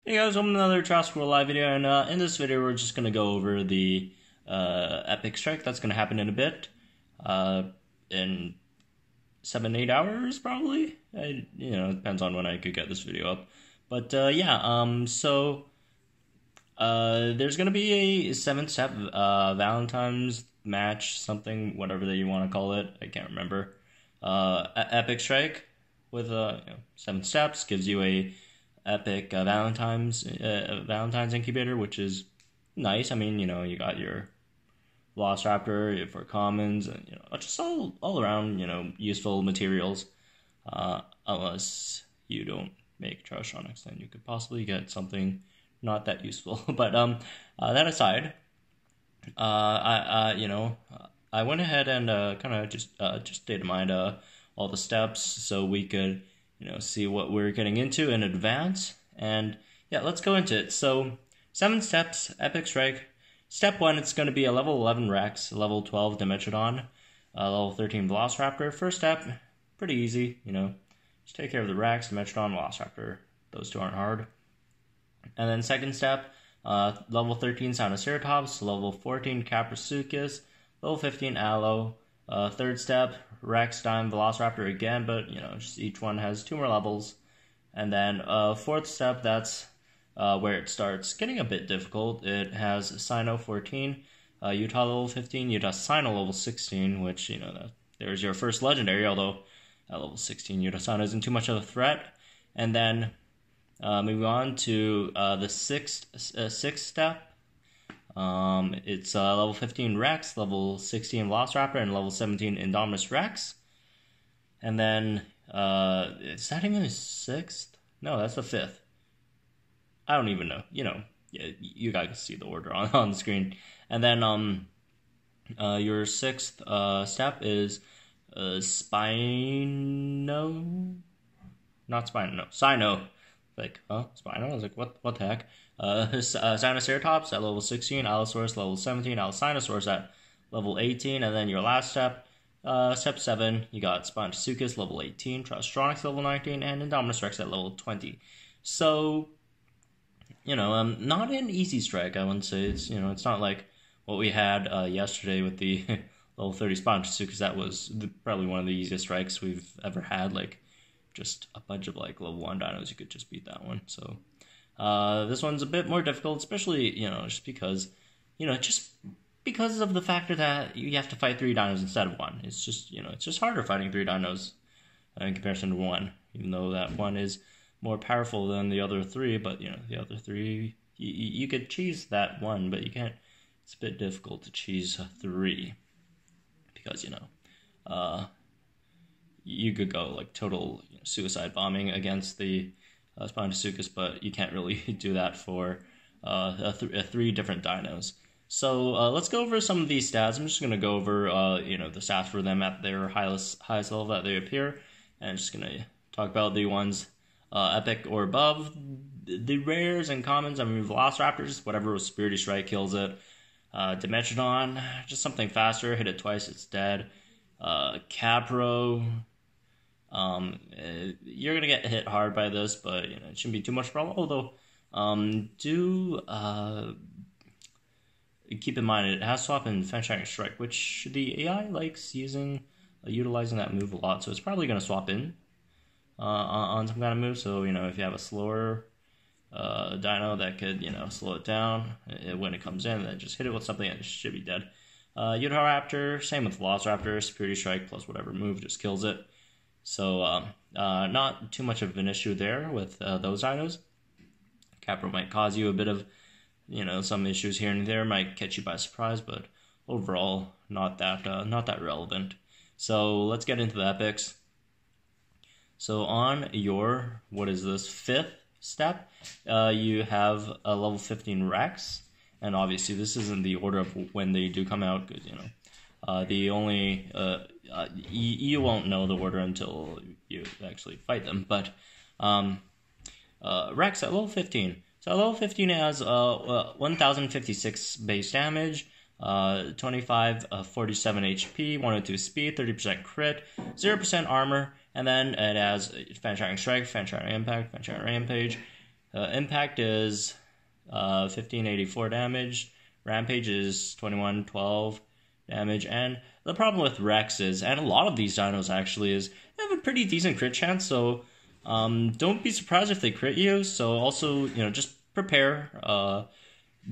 Hey guys, welcome to another Jurassic World Alive video, and in this video we're just going to go over the Epic Strike that's going to happen in a bit, in 7-8 hours probably. It depends on when I could get this video up. But so there's going to be a 7-step Valentine's match, something, whatever that you want to call it, I can't remember. Epic Strike with 7 steps gives you a Epic Valentine's incubator, which is nice. I mean, you got your Velociraptor for commons, and just all around, useful materials. Unless you don't make Tryostronix, then you could possibly get something not that useful. But that aside, I went ahead and kind of just datamined all the steps so we could see what we're getting into in advance. And yeah, let's go into it. So 7 steps, Epic Strike. Step 1, it's going to be a level 11 Rex, level 12 Dimetrodon, level 13 Velociraptor. First step, pretty easy, just take care of the Rex, Dimetrodon, Velociraptor. Those two aren't hard. And then second step, level 13 Sinoceratops, level 14 Tryostronix, level 15 Allo. Third step, Rex, Dime, Velociraptor again, but just each one has 2 more levels. And then fourth step, that's where it starts getting a bit difficult. It has Sino 14, Utah level 15, Utasino level 16, which there's your first legendary, although at level 16 Utasino isn't too much of a threat. And then moving on to the sixth step. It's level 15 Rex, level 16 Velociraptor, and level 17 Indominus Rex. And then, is that even the 6th? No, that's the 5th. I don't even know. You guys can see the order on the screen. And then, your 6th step is Spino. Not Spino, no, Sino. Like, Spino? I was like, what the heck? Sinoceratops at level 16, Allosaurus level 17, Allosinosaurus at level 18, and then your last step, step 7, you got Spinotasuchus level 18, Tryostronix level 19, and Indominus Rex at level 20. So, not an easy strike, I wouldn't say. It's, it's not like what we had yesterday with the level 30 Spinotasuchus. That was probably one of the easiest strikes we've ever had, like, just a bunch of, like, level 1 dinos, you could just beat that one, so this one's a bit more difficult, especially, just because, just because of the factor that you have to fight 3 dinos instead of 1. It's just, it's just harder fighting 3 dinos in comparison to 1, even though that 1 is more powerful than the other 3, but, the other 3, you could cheese that 1, but you can't, it's a bit difficult to cheese 3, because, you could go, like, total suicide bombing against the Spinotasuchus, but you can't really do that for 3 different dinos. So let's go over some of these stats. I'm just going to go over the stats for them at their highest level that they appear, and I'm just going to talk about the ones epic or above. The rares and commons, I mean, Velociraptors, whatever with Spirited Strike kills it. Dimetrodon, just something faster, hit it twice, it's dead. Capro, you're gonna get hit hard by this, but it shouldn't be too much problem. Although, do keep in mind it has swap in Fantastic Strike, which the AI likes utilizing that move a lot. So it's probably gonna swap in on some kind of move. So if you have a slower dino that could slow it down when it comes in, then just hit it with something and it should be dead. Utasinoraptor, same with Velociraptor, Spirited Strike plus whatever move just kills it. So, not too much of an issue there with those dinos. Capro might cause you a bit of, some issues here and there, might catch you by surprise, but overall, not that relevant. So, let's get into the epics. So, on your, 5th step, you have a level 15 Rex, and obviously this isn't the order of when they do come out, because, the only, you won't know the order until you actually fight them, but Rex at level 15. So at level 15 has 1056 base damage, 47 HP, 102 speed, 30% crit, 0% armor, and then it has Fantastic Strike, Fantastic Impact, Fantastic Rampage, Impact is 1584 damage. Rampage is 2112 damage. And the problem with Rex is, and a lot of these dinos actually, is they have a pretty decent crit chance. So don't be surprised if they crit you. So also, just prepare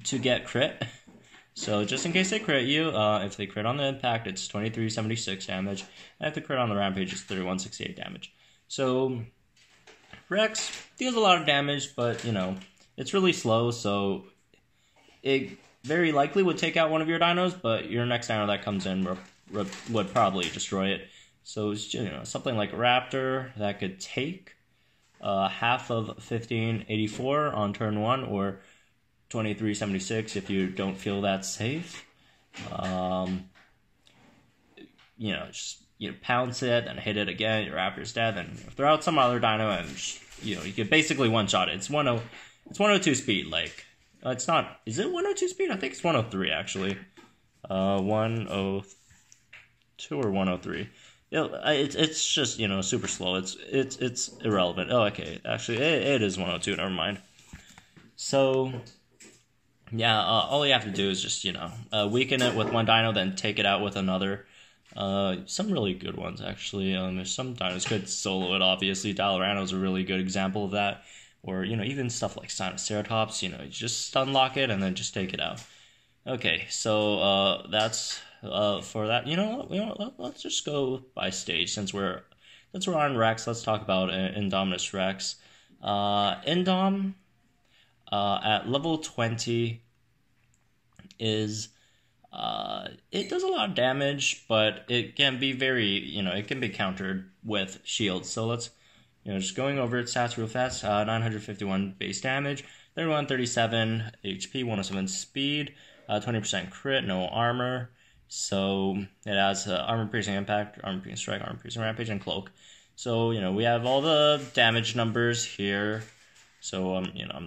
to get crit. So just in case they crit you, if they crit on the impact, it's 2376 damage. And if they crit on the rampage, it's 3168 damage. So Rex deals a lot of damage, but, it's really slow, so it very likely would take out one of your dinos, but your next dino that comes in would probably destroy it. So it's, something like a Raptor that could take half of 1584 on turn 1, or 2376 if you don't feel that's safe. Just pounce it and hit it again. Your Raptor's dead, and throw out some other dino, and you could basically one shot it. It's 102 speed. Like it's not. Is it 102 speed? I think it's 103 actually. 102 or 103. It's just super slow. It's irrelevant. Oh, okay. Actually, it is 102. Never mind. So yeah, all you have to do is just weaken it with one dino, then take it out with another. Some really good ones actually. There's some dinos could solo it. Obviously, Dalorano's a really good example of that. Or even stuff like Sinoceratops. You just unlock it and then just take it out. Okay, so that's for that. Let's just go by stage since we're on Rex. Let's talk about Indominus Rex. Indom at level 20 is it does a lot of damage, but it can be very it can be countered with shields. So let's just going over its stats real fast. 951 base damage, 3137 HP, 107 speed, 20% crit, no armor. So it has armor piercing impact, armor piercing strike, armor piercing rampage, and cloak. So we have all the damage numbers here. So I'm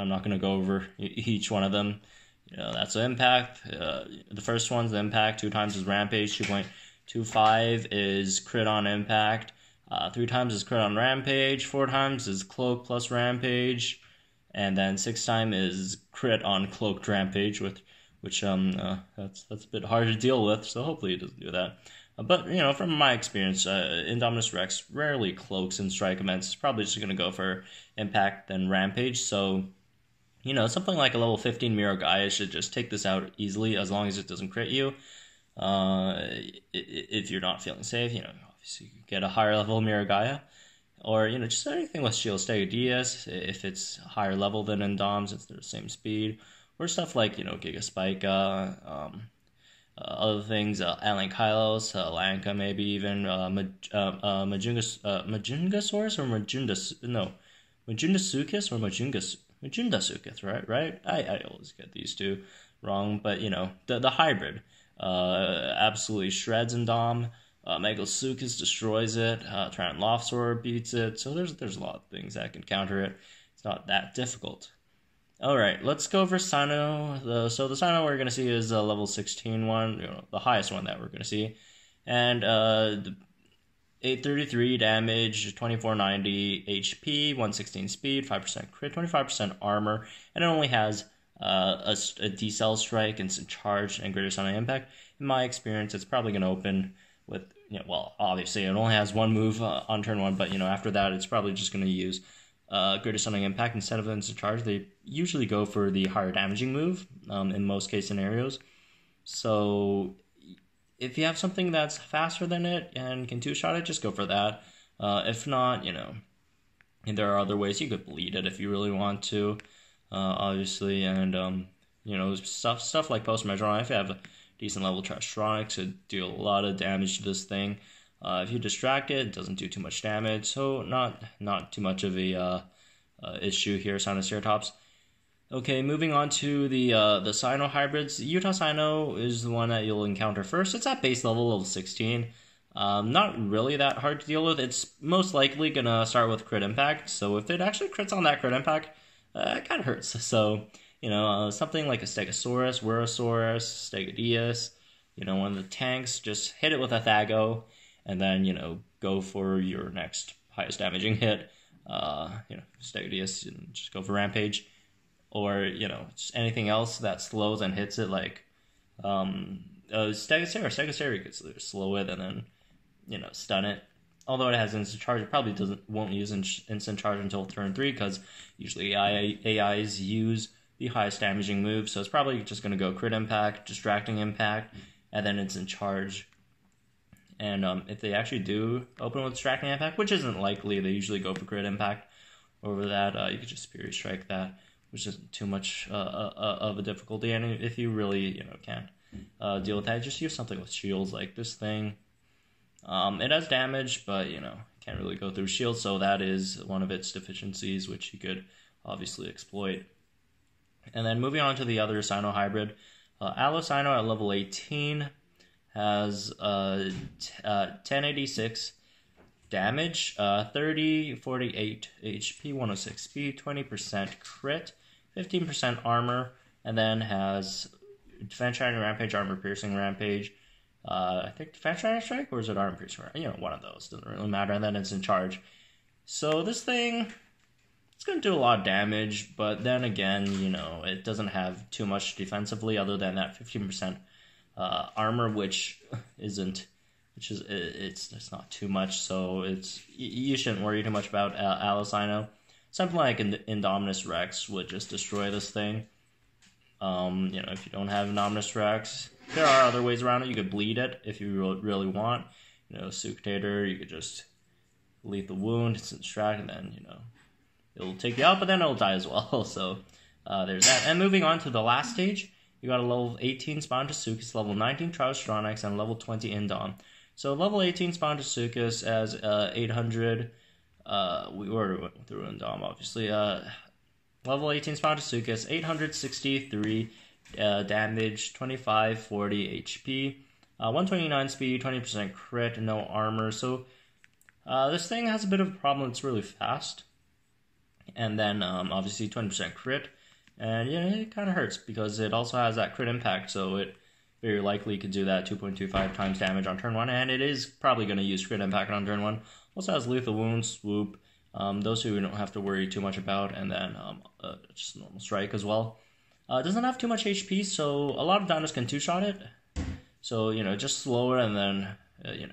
not gonna go over each one of them. That's the impact. The first one's the impact. 2 times is rampage. 2.25 is crit on impact. 3 times is crit on rampage. 4 times is cloak plus rampage, and then 6 times is crit on cloaked rampage, which that's a bit hard to deal with. So hopefully it doesn't do that. But from my experience, Indominus Rex rarely cloaks in strike events. It's probably just gonna go for impact then rampage. So something like a level 15 Miro Gaia should just take this out easily as long as it doesn't crit you. If you're not feeling safe, obviously you get a higher level Miro Gaia. Or, just anything with Shield Stegodeus, if it's higher level than Indoms, since they're the same speed. Or stuff like, Giga Spica, other things, Alankylos, Lanka, maybe even, Majungasaurus or Majundasuchus or Majundasuchus, right? I always get these two wrong, but the hybrid absolutely shreds Indom. Megalosuchus destroys it. Tyrannophosaur beats it. So there's a lot of things that can counter it. It's not that difficult. All right, let's go over Sino. So the Sino we're gonna see is a level 16 one, the highest one that we're gonna see, and 833 damage, 2490 HP, 116 speed, 5% crit, 25% armor, and it only has a decel strike, instant charge, and greater sonic impact. In my experience, it's probably going to open with, obviously it only has one move on turn 1, but after that, it's probably just going to use greater sonic impact instead of instant charge. They usually go for the higher damaging move in most case scenarios. So if you have something that's faster than it and can two-shot it, just go for that. If not, there are other ways. You could bleed it if you really want to, obviously. And, stuff like Post-Measure, if you have a decent level Tryostronix, it deal a lot of damage to this thing. If you distract it, it doesn't do too much damage. So not too much of a issue here, Sinoceratops. Okay, moving on to the Sino hybrids. Utasino is the one that you'll encounter first. It's at base level 16. Not really that hard to deal with. It's most likely going to start with crit impact. So if it actually crits on that crit impact, it kind of hurts. So, something like a Stegosaurus, Wurosaurus, Stegodeus, one of the tanks, just hit it with a Thago, and then, go for your next highest damaging hit. Stegosaurus, and just go for Rampage, or just anything else that slows and hits it, like Stegosaurus could slow it and then stun it. Although it has instant charge, it probably won't use instant charge until turn 3, because usually AIs use the highest damaging move, so it's probably just going to go crit impact, distracting impact, and then instant charge. And if they actually do open with distracting impact, which isn't likely, they usually go for crit impact over that. You could just Fury Strike that, which isn't too much of a difficulty. And if you really can't deal with that, just use something with shields like this thing. It has damage, but can't really go through shields, so that is one of its deficiencies, which you could obviously exploit. And then moving on to the other Sino hybrid, Allosino at level 18 has 1086 damage, 48 HP, 106 speed, 20% crit, 15% armor, and then has Defense Shining Rampage, Armor Piercing Rampage, I think Defense Shining Strike, or is it Armor Piercing? One of those, doesn't really matter, and then it's in charge. So this thing, it's going to do a lot of damage, but then again, it doesn't have too much defensively other than that 15% armor, it's not too much, so you shouldn't worry too much about Allosino. Something like Indominus Rex would just destroy this thing. If you don't have Indominus Rex, there are other ways around it. You could bleed it if you really want. Suctator, you could just lethal wound, it's distract, and then it'll take you out, but then it'll die as well. So there's that. And moving on to the last stage, you got a level 18 Spinotasuchus, level 19 Tryostronix, and level 20 Indom. So level 18 Spinotasuchus has 800. We already went through Indom, obviously. Level 18 Spinotasuchus, 863 damage, 2540 HP, 129 speed, 20% crit, no armor. So this thing has a bit of a problem. It's really fast, and then obviously 20% crit, and it kind of hurts because it also has that crit impact, so it very likely could do that 2.25 times damage on turn 1, and it is probably going to use crit impact on turn 1. Also has lethal wound, swoop, those two we don't have to worry too much about, and then just normal strike as well. It doesn't have too much HP, so a lot of dinos can two-shot it. So, just slow it and then,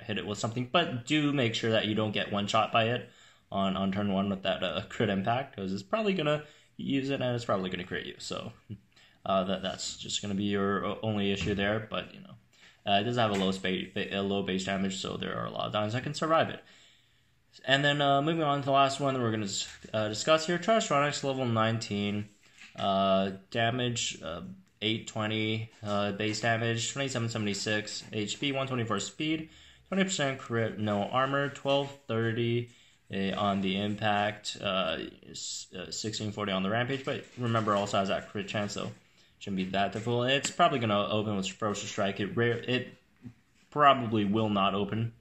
hit it with something. But do make sure that you don't get one-shot by it on turn 1 with that crit impact, because it's probably going to use it and it's probably going to crit you. So that's just going to be your only issue there. But, it does have a low base damage, so there are a lot of dinos that can survive it. And then moving on to the last one that we're going to discuss here, Tryostronix, level 19. Damage 820, base damage 2776, HP 124 speed, 20% crit, no armor, 1230 on the impact, 1640 on the rampage. But remember, also has that crit chance, so shouldn't be that difficult. It's probably going to open with Ferocious Strike. It probably will not open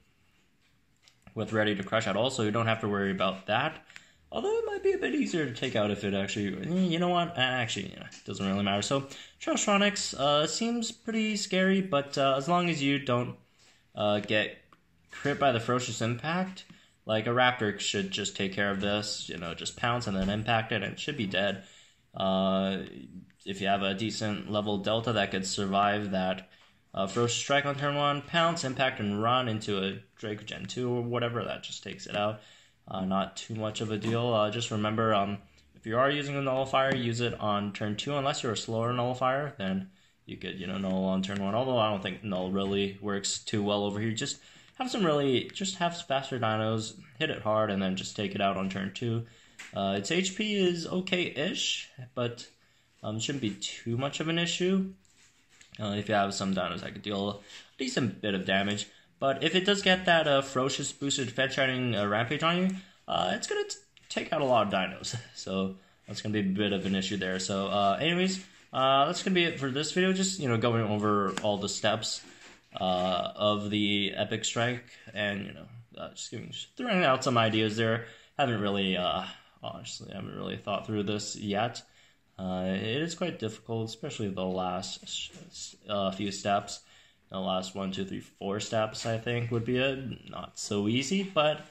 with Ready to Crush at all, so you don't have to worry about that. Although it might be a bit easier to take out if it actually, it doesn't really matter. So, Tryostronix seems pretty scary, but as long as you don't get crit by the Ferocious Impact, like a Raptor should just take care of this, just pounce and then impact it, and it should be dead. If you have a decent level Delta that could survive that Ferocious Strike on turn 1, pounce, impact, and run into a Draco Gen 2 or whatever, that just takes it out. Not too much of a deal. Just remember, if you are using a nullifier, use it on turn 2. Unless you're a slower nullifier, then you could, null on turn 1. Although I don't think null really works too well over here. Just have faster dinos, hit it hard, and then just take it out on turn 2. Its HP is okay-ish, but shouldn't be too much of an issue. If you have some dinos that could deal a decent bit of damage. But if it does get that ferocious boosted Defense Shining Rampage on you, it's going to take out a lot of dinos. So that's going to be a bit of an issue there. So anyways, that's going to be it for this video. Just, going over all the steps of the Epic Strike and, just throwing out some ideas there. Honestly, haven't really thought through this yet. It is quite difficult, especially the last few steps. The last 1, 2, 3, 4 steps, I think, would be not so easy, but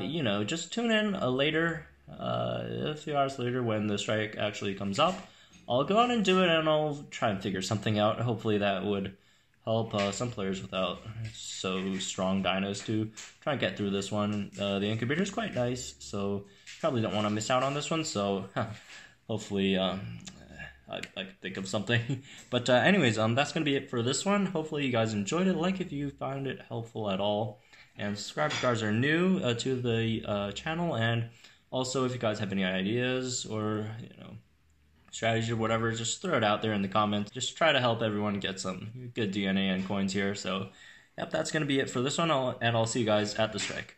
you know, just tune in later, a few hours later when the strike actually comes up. I'll go out and do it, and I'll try and figure something out. Hopefully that would help some players without so strong dinos to try and get through this one. The incubator is quite nice, so probably don't want to miss out on this one, so hopefully I can think of something. But anyways, that's going to be it for this one. Hopefully you guys enjoyed it. Like if you found it helpful at all. And subscribe if you guys are new to the channel. And also if you guys have any ideas or, you know, strategy or whatever, just throw it out there in the comments. Just try to help everyone get some good DNA and coins here. So, yep, that's going to be it for this one. And I'll see you guys at the strike.